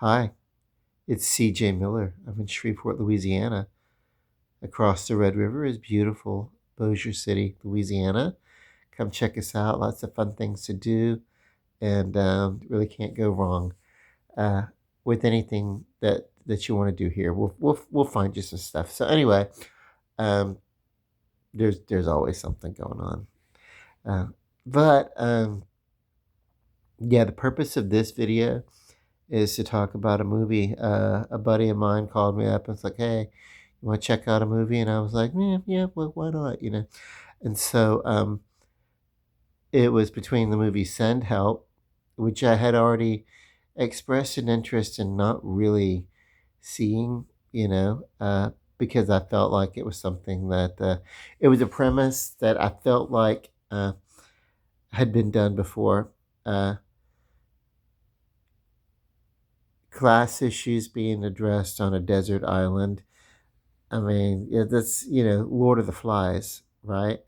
Hi, it's CJ Miller. I'm in Shreveport, Louisiana. Across the Red River is beautiful Bossier City, Louisiana. Come check us out. Lots of fun things to do, and really can't go wrong uh, with anything that you want to do here. We'll find you some stuff. So anyway, um, there's always something going on. Uh, but yeah, the purpose of this video is to talk about a movie. A buddy of mine called me up and was like, "Hey, you want to check out a movie?" And I was like, "Yeah, well, why not?" And so it was between the movie Send Help, which I had already expressed an interest in not really seeing, because I felt like it was something that it was a premise that I felt like had been done before. Uh, Class issues being addressed on a desert island. I mean, yeah, that's Lord of the Flies, right?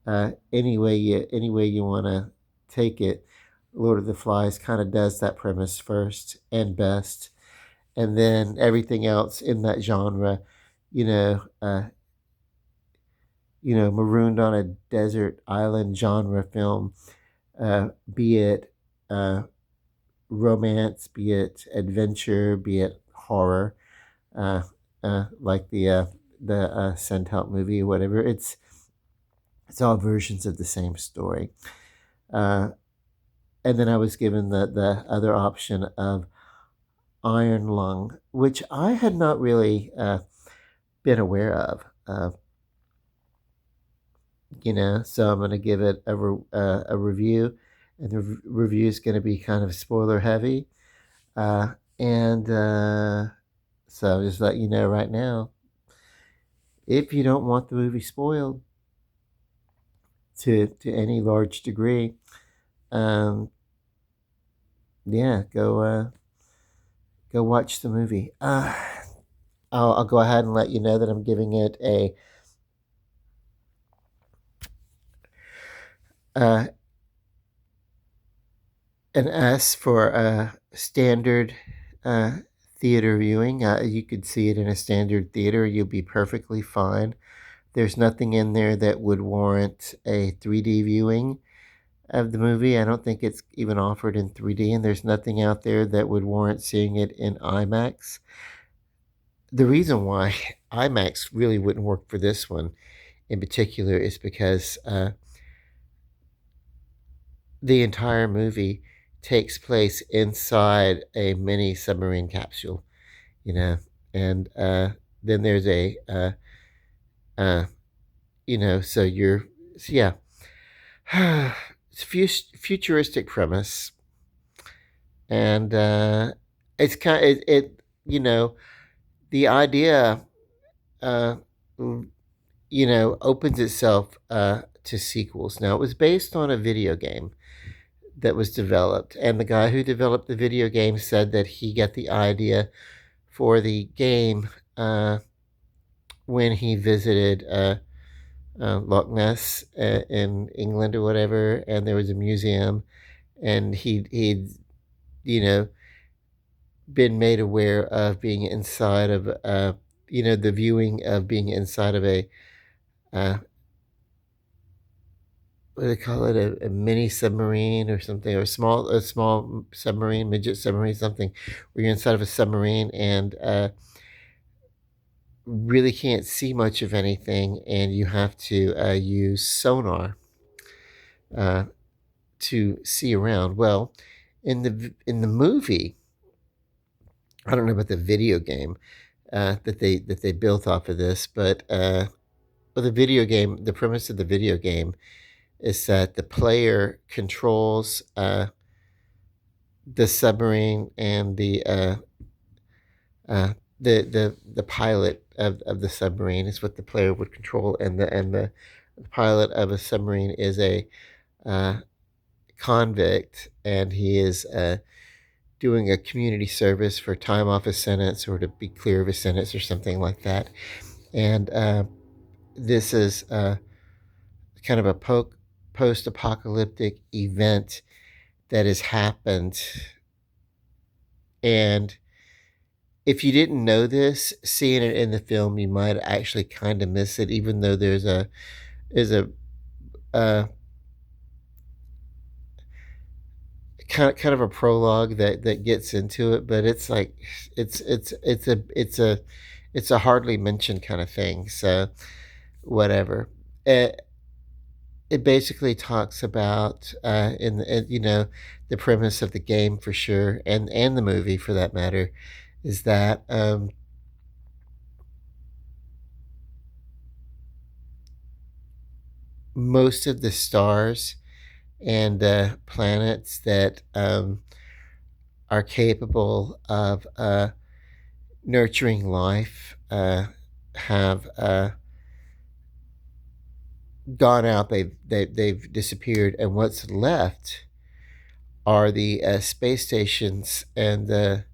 Any way you want to take it, Lord of the Flies kind of does that premise first and best, and then everything else in that genre, you know, uh, marooned on a desert island genre film, be it uh, romance, be it adventure, be it horror, uh, like the Sent Help movie or whatever. It's all versions of the same story. Uh, and then I was given the other option of Iron Lung, which I had not really been aware of. So I'm going to give it a review, and the review is going to be kind of spoiler heavy. And so just let you know right now, if you don't want the movie spoiled to any large degree, um, yeah, go watch the movie. I'll go ahead and let you know that I'm giving it uh, an S for a standard uh, theater viewing. You could see it in a standard theater. You'll be perfectly fine. There's nothing in there that would warrant a 3D viewing of the movie. I don't think it's even offered in 3D, and there's nothing out there that would warrant seeing it in IMAX. The reason why IMAX really wouldn't work for this one in particular is because the entire movie takes place inside a mini submarine capsule, you know, and then there's uh, so yeah, it's futuristic premise, and it's kind of you know, the idea, uh, opens itself to sequels. Now, it was based on a video game that was developed, and the guy who developed the video game said that he got the idea for the game when he visited Loch Ness in England or whatever, and there was a museum, and he'd you know been made aware of being inside of the viewing of being inside of a uh, what do they call it, a mini submarine or something, or a small submarine, midget submarine, something, where you're inside of a submarine and really can't see much of anything, and you have to use sonar uh, to see around. Well, in the movie, I don't know about the video game that they built off of this, but the video game, the premise of the video game is that the player controls the submarine, and uh, the pilot of the submarine is what the player would control, and the pilot of a submarine is a uh, convict, and he is doing a community service for time off his sentence, or to be clear of his sentence, or something like that. And this is kind of a post-apocalyptic event that has happened, and if you didn't know this, seeing it in the film, you might actually kind of miss it, even though there's a uh, kind of a prologue that gets into it, but it's like it's a hardly mentioned kind of thing. So whatever. It, it basically talks about the premise of the game for sure, and the movie for that matter, is that most of the stars and planets that are capable of nurturing life have gone out. They've disappeared, and what's left are the space stations and the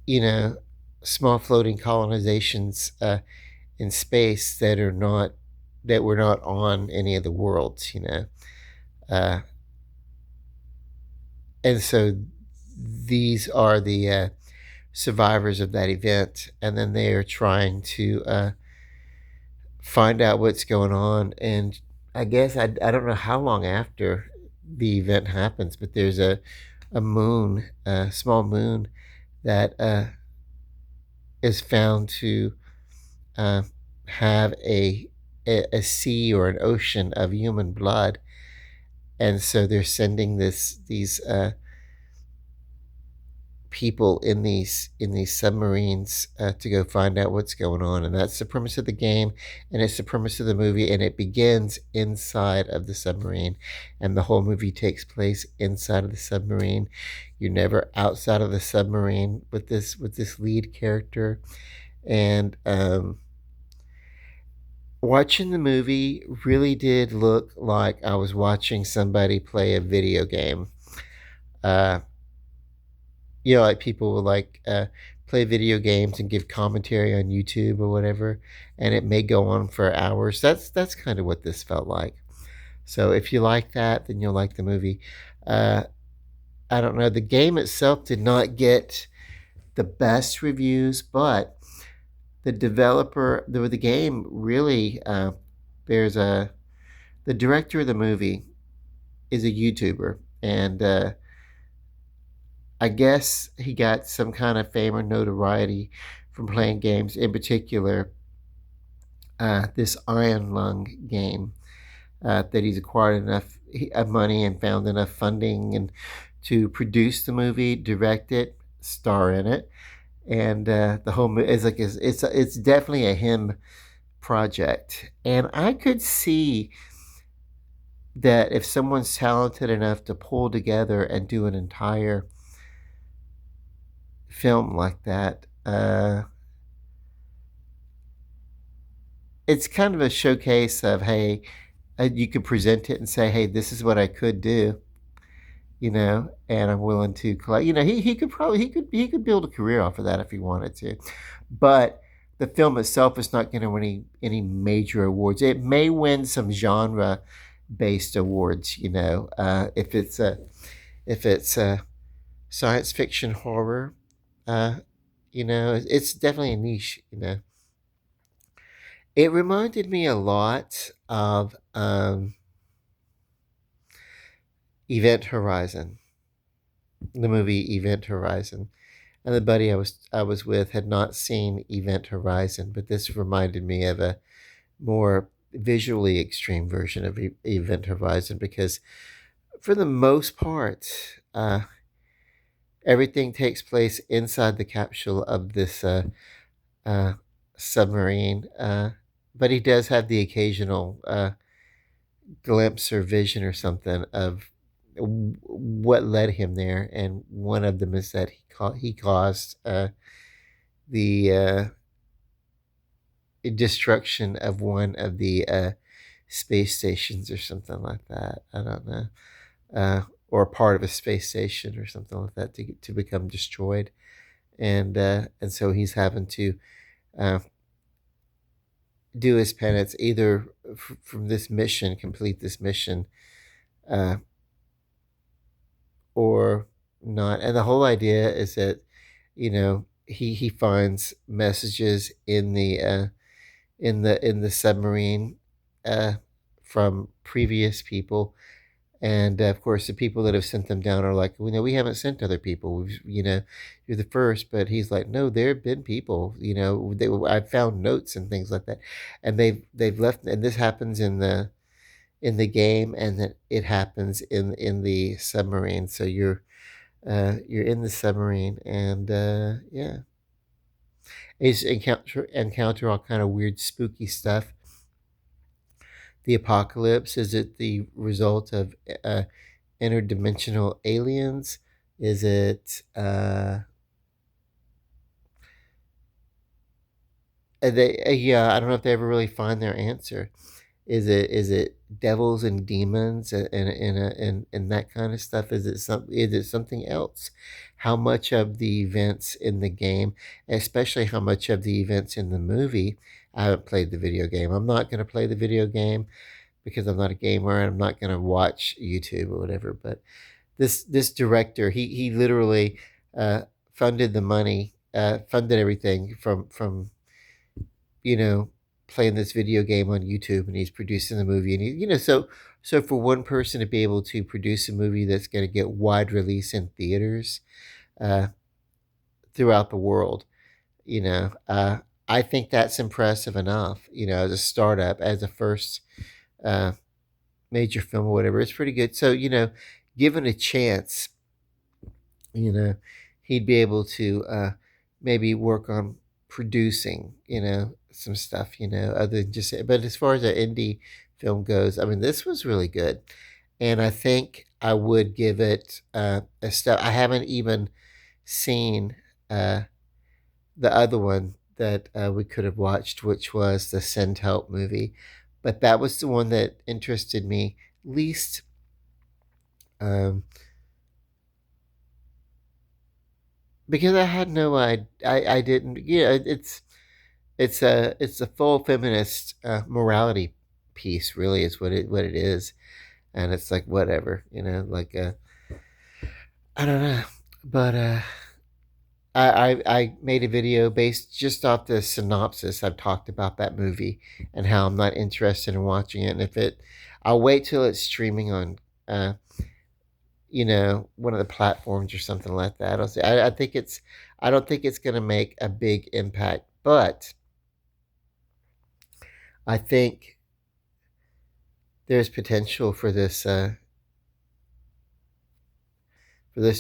you know small floating colonizations in space that were not on any of the worlds. Uh, and so these are the survivors of that event, and then they are trying to find out what's going on. And I guess I don't know how long after the event happens, but there's a moon, a small moon that is found to uh, have a sea or an ocean of human blood, and so they're sending these people in these submarines to go find out what's going on, and that's the premise of the game, and it's the premise of the movie, and it begins inside of the submarine, and the whole movie takes place inside of the submarine. You're never outside of the submarine with this lead character, and watching the movie really did look like I was watching somebody play a video game. Uh, like people will play video games and give commentary on YouTube or whatever, and it may go on for hours. That's kind of what this felt like. So if you like that, then you'll like the movie. Uh, I don't know. The game itself did not get the best reviews, but the game really there's a the director of the movie is a YouTuber, and I guess he got some kind of fame or notoriety from playing games, in particular this Iron Lung game that he's acquired enough money and found enough funding and to produce the movie, direct it, star in it, and the whole is like it's definitely a him project, and I could see that if someone's talented enough to pull together and do an entire film like that, it's kind of a showcase of, hey, you could present it and say, hey, this is what I could do, and I'm willing to collect. He could probably he could build a career off of that if he wanted to, but the film itself is not going to win any major awards. It may win some genre based awards, if it's a science fiction horror. It's definitely a niche. It reminded me a lot of Event Horizon, the movie Event Horizon. And the buddy I was with had not seen Event Horizon, but this reminded me of a more visually extreme version of Event Horizon, because for the most part, everything takes place inside the capsule of this uh, submarine. But he does have the occasional glimpse or vision or something of what led him there, and one of them is that he caused the destruction of one of the space stations or something like that. I don't know, or part of a space station or something like that to become destroyed, and so he's having to uh, do his penance, either from this mission, complete this mission, uh, or not. And the whole idea is that, he finds messages in the submarine, uh, from previous people. And of course, the people that have sent them down are like, we haven't sent other people. You're the first. But he's like, no, there have been people. I found notes and things like that, and they've left. And this happens in the game, and that it happens in the submarine. So you're in the submarine, and yeah, it's encounter all kind of weird, spooky stuff. The apocalypse, is it the result of uh, interdimensional aliens? Is it yeah, I don't know if they ever really find their answer. Is it devils and demons and that kind of stuff? Is it something else? How much of the events in the game, especially how much of the events in the movie? I haven't played the video game. I'm not going to play the video game because I'm not a gamer, and I'm not going to watch YouTube or whatever. But this director, he literally uh, funded the money, funded everything from you know playing this video game on YouTube, and he's producing the movie, and so for one person to be able to produce a movie that's going to get wide release in theaters uh, throughout the world, I think that's impressive enough. As a startup, as a first uh, major film or whatever, it's pretty good. So given a chance, you know, he'd be able to maybe work on producing, some stuff, other than just. But as far as an indie film goes, I mean, this was really good, and I think I would give it a step. I haven't even seen uh, the other one that we could have watched, which was the Send Help movie, but that was the one that interested me least. Um, because I had no I didn't it's a full feminist morality piece, really, is what it is. And it's like, whatever, like I don't know. But I made a video based just off the synopsis. I've talked about that movie and how I'm not interested in watching it, and if it I'll wait till it's streaming on uh one of the platforms or something like that. I don't think it's going to make a big impact, but I think there's potential for this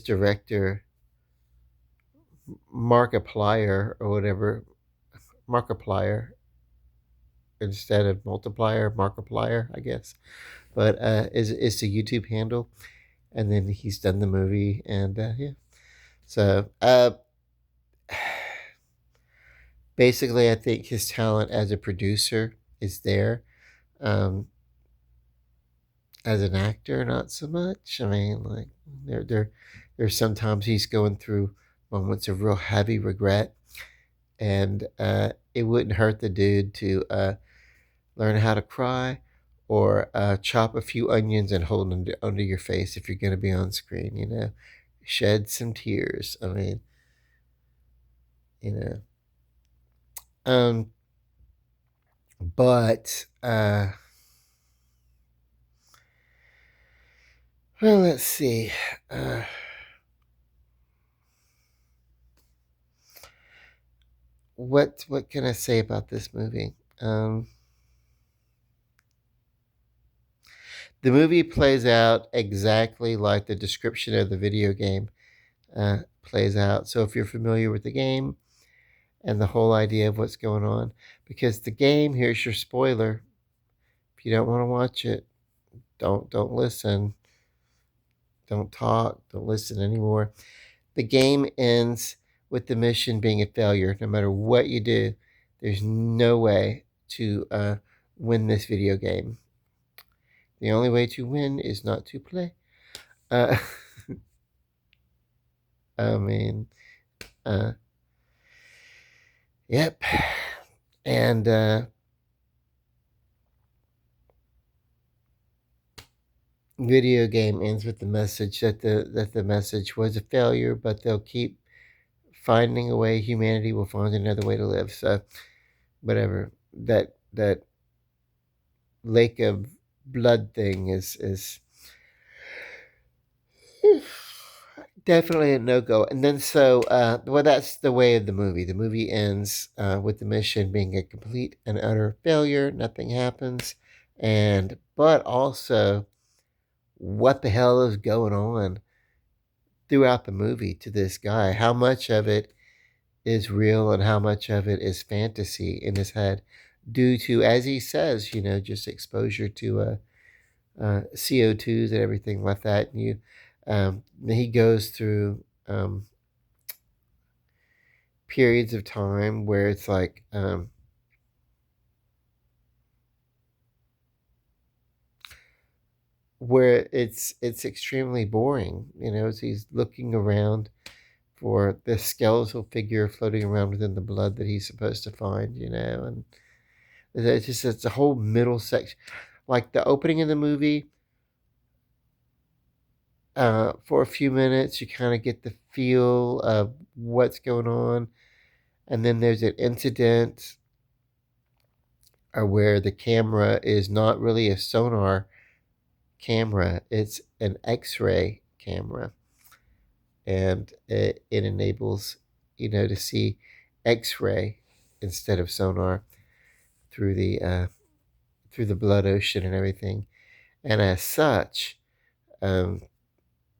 director, Markiplier or whatever, Markiplier instead of multiplier, Markiplier, I guess. But is the YouTube handle, and then he's done the movie, and yeah. So basically, I think his talent as a producer is there. Um, as an actor, not so much. I mean, like, there's sometimes he's going through moments of real heavy regret, and it wouldn't hurt the dude to learn how to cry, or chop a few onions and hold them under your face if you're going to be on screen. Shed some tears. I mean, you know. Um, but well, let's see. Uh, what can I say about this movie? The movie plays out exactly like the description of the video game plays out. So if you're familiar with the game and the whole idea of what's going on, because the game, here's your spoiler. If you don't want to watch it, don't listen, don't talk, don't listen anymore. The game ends with the mission being a failure. No matter what you do, there's no way to win this video game. The only way to win is not to play. Uh, I mean, uh, yep. And video game ends with the message that the message was a failure, but they'll keep finding a way. Humanity will find another way to live. So whatever that lake of blood thing is definitely a no go. And then well, that's the way of the movie. The movie ends with the mission being a complete and utter failure. Nothing happens, and but also what the hell is going on throughout the movie to this guy? How much of it is real and how much of it is fantasy in his head, due to, as he says, just exposure to CO2s and everything like that. And he goes through periods of time where it's like where it's extremely boring, as he's looking around for the skeletal figure floating around within the blood that he's supposed to find, and it's a whole middle section, like the opening of the movie. For a few minutes, you kind of get the feel of what's going on, and then there's an incident where the camera is not really a sonar camera; it's an X-ray camera, and it enables to see X-ray instead of sonar through the blood ocean and everything. And as such, um,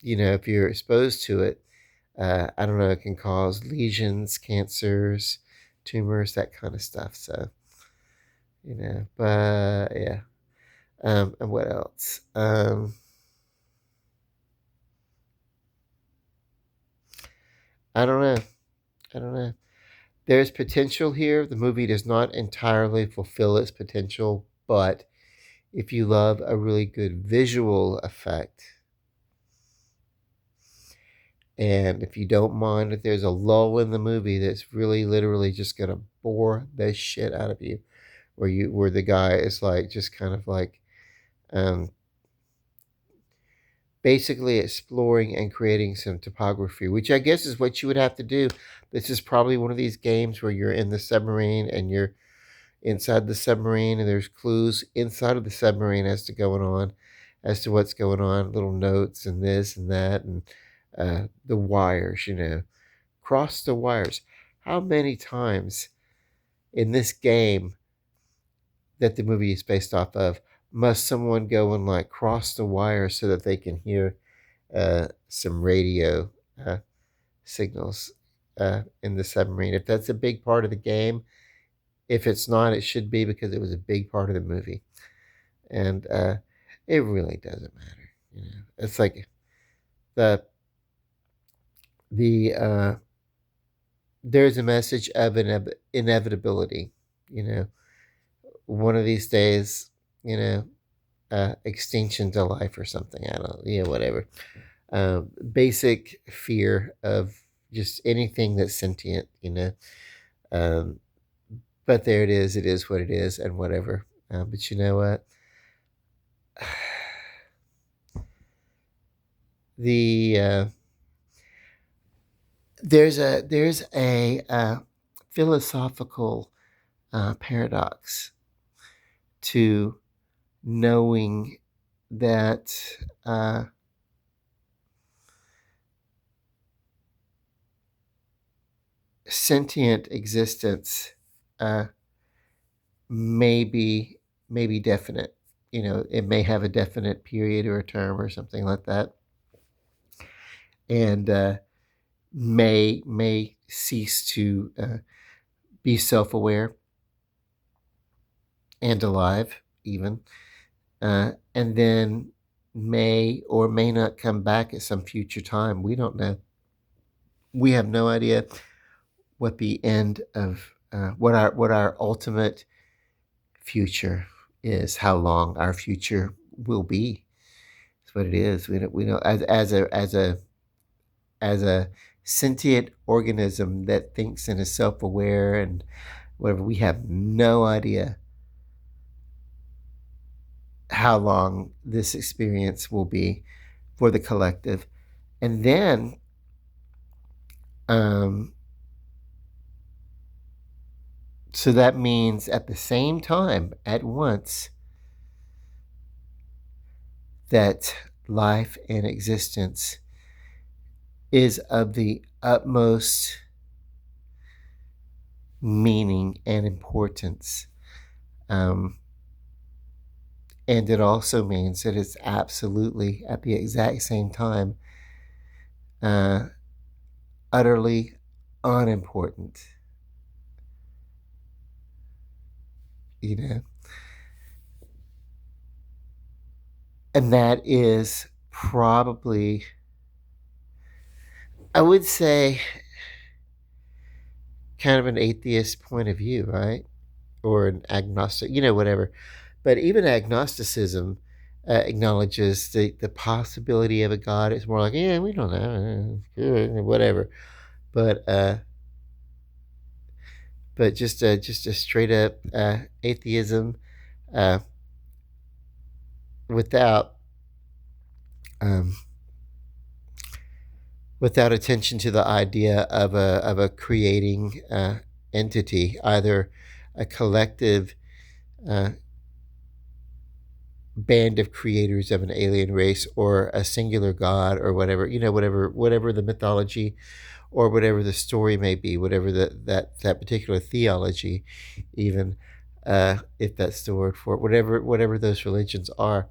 if you're exposed to it, I don't know, it can cause lesions, cancers, tumors, that kind of stuff. So, but yeah. And what else? I don't know. I don't know. There's potential here. The movie does not entirely fulfill its potential, but if you love a really good visual effect, and if you don't mind that there's a lull in the movie that's really literally just gonna bore the shit out of you, where the guy is like just kind of like um basically exploring and creating some topography, which I guess is what you would have to do. This is probably one of these games where you're in the submarine and you're inside the submarine and there's clues inside of the submarine as to what's going on, little notes and this and that, and the wires, cross the wires. How many times in this game that the movie is based off of must someone go and like cross the wire so that they can hear some radio uh, signals in the submarine? If that's a big part of the game, if it's not, it should be, because it was a big part of the movie. And it really doesn't matter. It's like the the there's a message of inevitability. You know, one of these days, you know, extinction to life or something. I don't, whatever. Basic fear of just anything that's sentient. Um, but there it is. It is what it is, and whatever. But you know what? The there's a philosophical paradox to knowing that sentient existence uh, may be definite. It may have a definite period or a term or something like that, and may cease to be self-aware and alive, even, and then may or may not come back at some future time. We don't know. We have no idea what the end of what our ultimate future is. How long our future will be. That's what it is. We don't as a sentient organism that thinks and is self-aware and whatever. We have no idea how long this experience will be for the collective. And then um, so that means at the same time, at once, that life and existence is of the utmost meaning and importance. Um, and it also means that it's absolutely, at the exact same time, uh, utterly unimportant. You know? And that is probably, I would say, kind of an atheist point of view, right? Or an agnostic, whatever. But even agnosticism acknowledges the possibility of a God. It's more like, yeah, we don't know, whatever. But just a straight up atheism uh, without um, without attention to the idea of a creating entity, either a collective uh, band of creators of an alien race or a singular god or whatever, whatever the mythology or whatever the story may be, whatever that particular theology, even if that's the word for it, whatever those religions are.